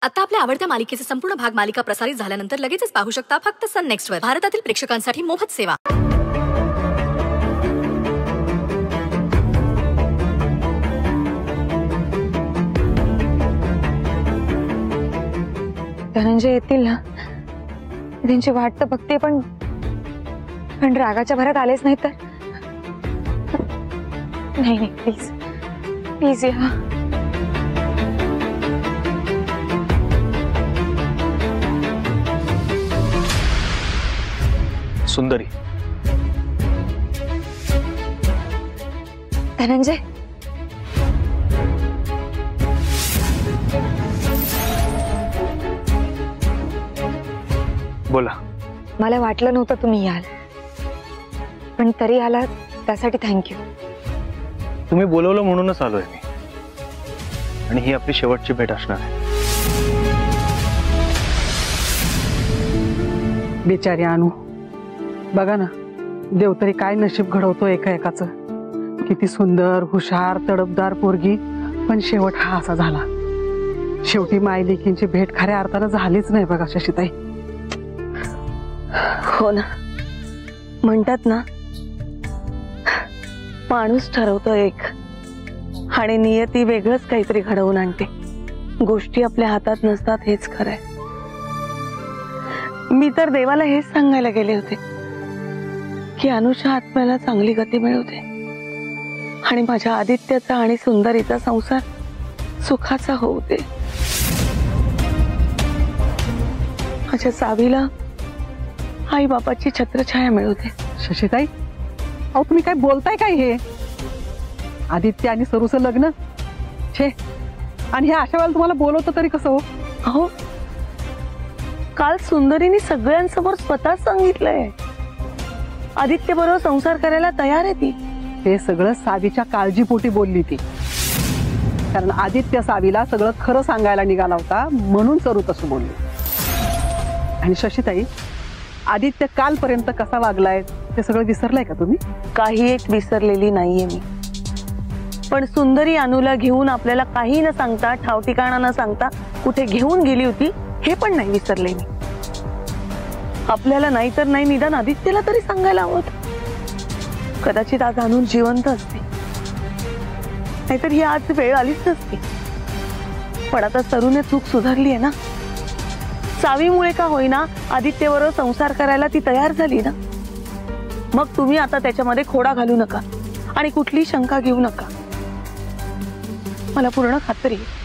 आता आपल्या आवडत्या मालिकेचे संपूर्ण भाग मालिका प्रसारित झाल्यानंतर लगेचच पाहू शकता फक्त सन नेक्स्ट वर। भारतातील प्रेक्षकांसाठी मोफत सेवा। धनंजय येतील ना, त्यांची वाट तर बघते पण रागाच्या भरात आलेच नाही तर नाही प्लीज प्लीज या। सुंदरी, धनंजय बोला। मला वाटलं नव्हतं तुम्ही याल, पण तरी आलात त्यासाठी थँक्यू। तुम्ही बोलवलं म्हणूनच आलोय मी, आणि ही आपली शेवटची भेट असणार आहे। बिचारी अनु, बघा ना, देव तरी काय नशीब घडवतो एका एकाचं। किती सुंदर हुशार तडपदार पोरगी, पण शेवट हा असा झाला। शेवटी मायलेकींची भेट खऱ्या अर्थानं झालीच नाही बघा शशीताई। हो ना, म्हणतात ना, माणूस ठरवतो एक आणि नियती वेगळंच काहीतरी घडवून आणते। गोष्टी आपल्या हातात नसतात हेच खरंय। मी तर देवाला हेच सांगायला गेले होते की अनुच्या आत्म्याला चांगली गती मिळू दे आणि माझ्या आदित्याचा आणि सुंदरीचा संसार सुखाचा होऊ दे। माझ्या सावीला आई बाबाची छत्रछाया मिळू दे। शशीताई, अहो तुम्ही काय बोलताय काय? हे आदित्य आणि सरूचं लग्न छे, आणि ह्या अशा वेळेला तुम्हाला बोलवतं तरी कसं हो? अहो, काल सुंदरीने सगळ्यांसमोर स्वतः सांगितलंय आदित्य बरोबर संसार करायला तयार आहे ती। ते सगळं सावीच्या काळजीपोटी बोलली ती, कारण आदित्य सावीला सगळं खरं सांगायला निघाला होता म्हणून सरू तसं बोलली। आणि शशीताई, आदित्य कालपर्यंत कसा वागलाय ते सगळं विसरलाय का तुम्ही? काही एक विसरलेली नाहीये मी, पण सुंदरी अनुला घेऊन आपल्याला काही न सांगता, ठाव ठिकाणा न सांगता कुठे घेऊन गेली होती हे पण नाही विसरले मी। आपल्याला नाही तर नाही, निदान आदित्यला तरी सांगायला हवं। कदाचित आज अनु जिवंत असते, नाहीतर ही आज वेळ आलीच नसती। पण आता सरूने चूक सुधारली आहे ना, सावीमुळे का होईना आदित्यबरोबर संसार करायला ती तयार झाली ना। मग तुम्ही आता त्याच्यामध्ये खोडा घालू नका आणि कुठली शंका घेऊ नका। मला पूर्ण खात्री आहे